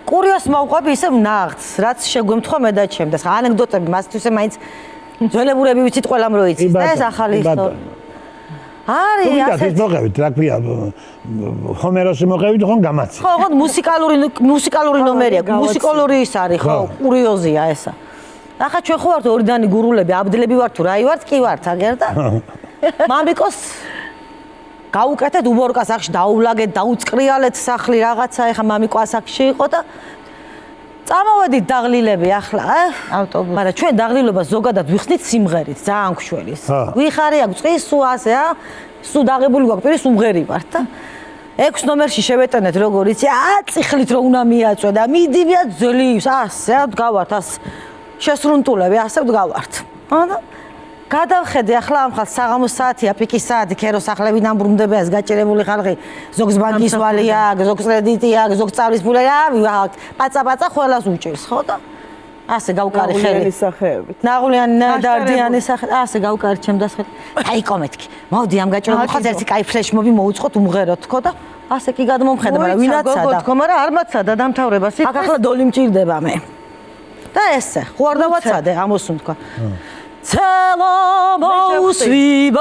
კურიოს მოვყვები ისე ნაღდს, რაც შეგვემთხვა მე და ჩემ და ანეკდოტები მასთვისე მაინც ძველებურები ვიცით ყველამ რო იცის და ეს ახალი ისტორია. არის ასეთ მოყევით, რა ქვია, ჰომეროსი მოყევით, ხომ გამაცი. ხო, მუსიკალური ნომერი აქვს, მუსიკალური ის არის, ხო, კურიოზია ესა. ახლა ჩვენ ხო ვართ ორიდანი გურულები, აბდლები ვართ თუ რაი ვართ, კი ვართ, აგერდა. მამიკოს გაუკეთეთ უბორკას ახში დაუვლაგეთ, დაუწყრიალეთ სახლი რაღაცა, ეხა მამიკო ასაკში იყო და წამოვედით დაღლილები ახლა, ავტობუსი. მაგრამ ჩვენ დაღლილობას ზოგადად ვიხსნით სიმღერით, ძალიან გვშველის. ვიხარი აქვს წის სუ ასე, სუ დაღებული გვაქვს, პირის უმღერი ვართ და 6 ნომერში შევეტანეთ როგორ იცი, წიხლით რო უნდა მიაწვე და მიდივია ძლივს, ასე ვდგავართ, ასე შესრუნტულები, ასე ვდგავართ. და გადავხედე ახლა ამ ხალხს საღამოს საათია, პიკის საათი, ქერო სახლებიდან ბრუნდება ეს გაჭირებული ხალხი, ზოგს ბანკის ვალი აქვს, ზოგს კრედიტი აქვს, ზოგს წავლის ფული აქვს, პაცა ყველას უჭირს, ხო და ასე გავკარი ხელი. ნაღვლიანი სახეებით. ნაღვლიანი ნადარდიანი სახე, ასე გავკარი ჩემ დასხეთ. აი კომეთქი. მოდი ამ გაჭირებულ ხალხს ერთი კაი ფლეშმობი მოუწყოთ უმღეროთ, ხო და ასე კი გადმომხედა, მაგრამ ვინაცადა. გოგო, მაგრამ არ მაცადა დამთავრებას. აქ ახლა დოლი მჭირდება მე. და ესე, ხო არ დავაცადე, ამოსუნ თქვა. Целому свибалахса,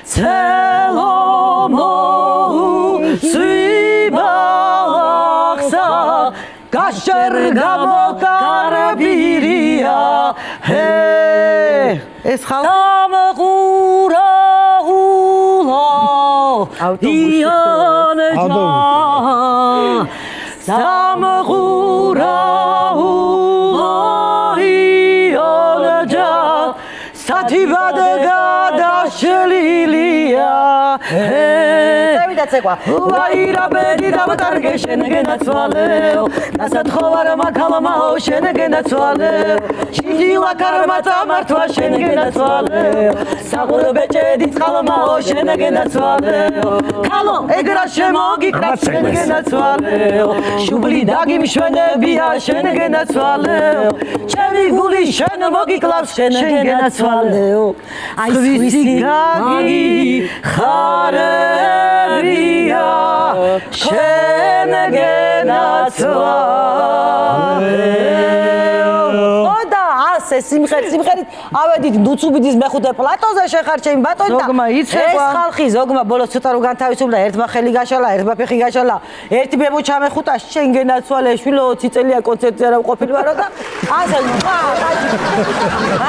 целому свибалахса, гашергамо карабирия, ეს ხალხი тамгураула, იანეჯა, тамгураула. Satibad gadashlilia წევიდაცეკვა ვაირა ბედი დამკარგე შენგენაცვალეო დასათხოვარ მაქალმაო შენგენაცვალეო შიდილა კარმა წამართვა შენგენაცვალეო საღურბეჭედი წყალმაო შენგენაცვალეო ქალო ეგრა შემოგიკრა შენგენაცვალეო შუბლი დაგიმშვენებია შენგენაცვალეო ჩემი გული შენ მოგიკლავს შენგენაცვალეო აი სხვისი გაგი ხარებია შენგენაცვალეო და ასე სიმღერით ავედით ნუცუბიძის მეხუთე პლატოზე შეხარ ჩემი ბატონი და ეს ხალხი ზოგმა ბოლოს ცოტა რო განთავისუფლდა ერთმა ხელი გაშალა ერთმა ფეხი გაშალა ერთი ბებო ჩამეხუტა შენგენაცვალეშვილო 20 წელია კონცერტზე არა ვყოფილი ვარო და ასე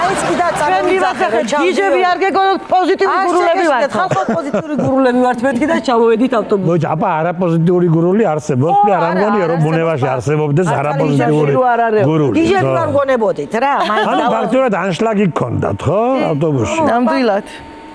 აიც კიდე წამოვიძახე დიჯები არ გეკონოთ პოზიტიური გურულები ვართ ხალხო პოზიტიური გურულები ვართ მეთქი და ჩამოვედით ავტობუსში მოიცა აბა არა პოზიტიური გურული არსებობს მე არ ამგონია რომ ბუნებაში არსებობდეს არა პოზიტიური გურული დიჯები არ გონებოდით რა ანუ ფაქტურად ანშლაგი გქონდათ ხო ავტობუსში ნამდვილად